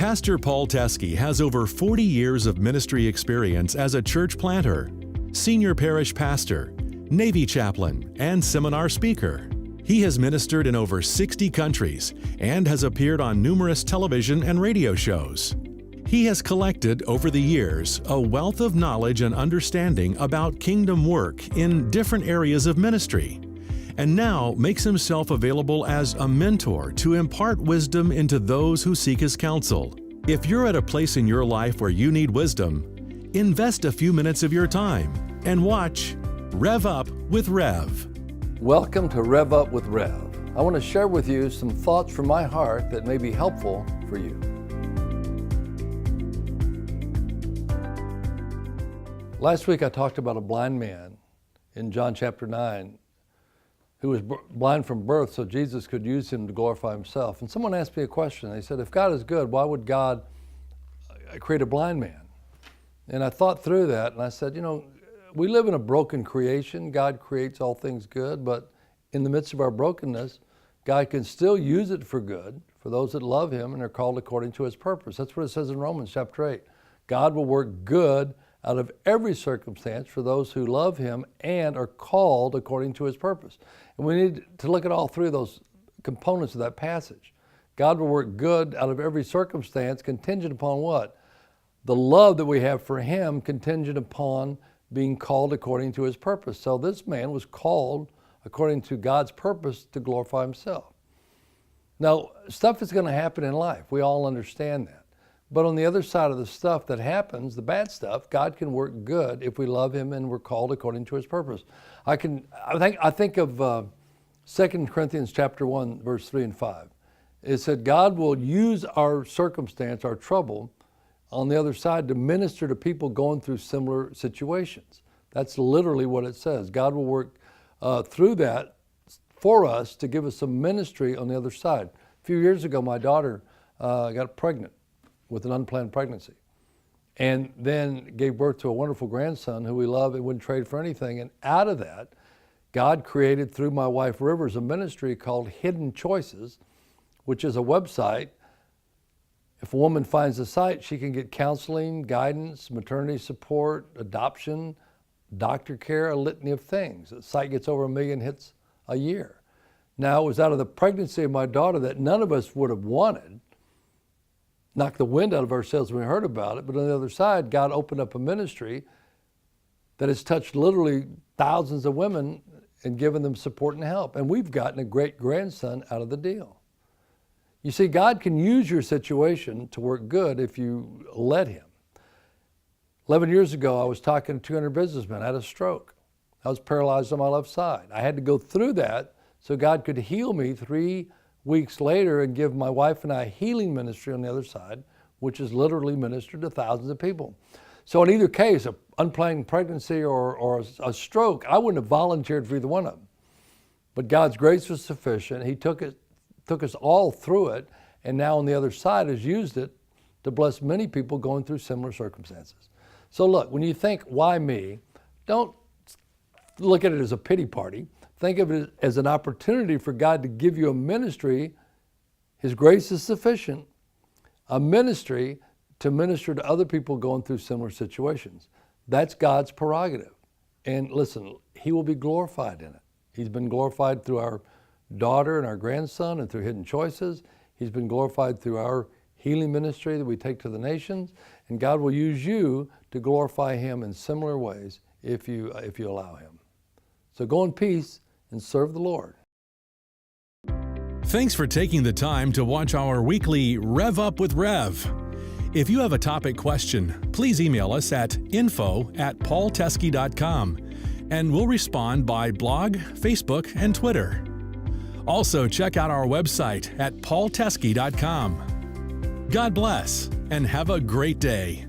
Pastor Paul Teske has over 40 years of ministry experience as a church planter, senior parish pastor, Navy chaplain, and seminar speaker. He has ministered in over 60 countries and has appeared on numerous television and radio shows. He has collected over the years a wealth of knowledge and understanding about kingdom work in different areas of ministry, and now makes himself available as a mentor to impart wisdom into those who seek his counsel. If you're at a place in your life where you need wisdom, invest a few minutes of your time and watch Rev Up with Rev. Welcome to Rev Up with Rev. I want to share with you some thoughts from my heart that may be helpful for you. Last week I talked about a blind man in John chapter 9 who was blind from birth so Jesus could use him to glorify himself. And someone asked me a question. They said, if God is good, why would God create a blind man? And I thought through that and I said, we live in a broken creation. God creates all things good, but in the midst of our brokenness, God can still use it for good for those that love him and are called according to his purpose. That's what it says in Romans chapter 8. God will work good out of every circumstance for those who love him and are called according to his purpose. And we need to look at all three of those components of that passage. God will work good out of every circumstance contingent upon what? The love that we have for him contingent upon being called according to his purpose. So this man was called according to God's purpose to glorify himself. Now, stuff is going to happen in life. We all understand that. But on the other side of the stuff that happens, the bad stuff, God can work good if we love him and we're called according to his purpose. I think of 2 Corinthians chapter 1, verse 3 and 5. It said, God will use our circumstance, our trouble, on the other side to minister to people going through similar situations. That's literally what it says. God will work through that for us to give us some ministry on the other side. A few years ago, my daughter got pregnant with an unplanned pregnancy, and then gave birth to a wonderful grandson who we love and wouldn't trade for anything. And out of that, God created through my wife Rivers a ministry called Hidden Choices, which is a website. If a woman finds a site, she can get counseling, guidance, maternity support, adoption, doctor care, a litany of things. The site gets over 1 million hits a year. Now, it was out of the pregnancy of my daughter that none of us would have wanted. Knocked the wind out of our sails when we heard about it. But on the other side, God opened up a ministry that has touched literally thousands of women and given them support and help. And we've gotten a great grandson out of the deal. You see, God can use your situation to work good if you let him. 11 years ago, I was talking to 200 businessmen. I had a stroke. I was paralyzed on my left side. I had to go through that so God could heal me 3 weeks later and give my wife and I healing ministry on the other side, which has literally ministered to thousands of people. So in either case, an unplanned pregnancy or a stroke, I wouldn't have volunteered for either one of them. But God's grace was sufficient. He took us all through it, and now on the other side has used it to bless many people going through similar circumstances. So look, when you think, why me? Don't look at it as a pity party. Think of it as an opportunity for God to give you a ministry. His grace is sufficient, a ministry to minister to other people going through similar situations. That's God's prerogative. And listen, he will be glorified in it. He's been glorified through our daughter and our grandson and through Hidden Choices. He's been glorified through our healing ministry that we take to the nations. And God will use you to glorify him in similar ways if you allow him. So go in peace and serve the Lord. Thanks for taking the time to watch our weekly Rev Up with Rev. If you have a topic question, please email us at info@paulteske.com and we'll respond by blog, Facebook, and Twitter. Also, check out our website at paulteske.com. God bless and have a great day.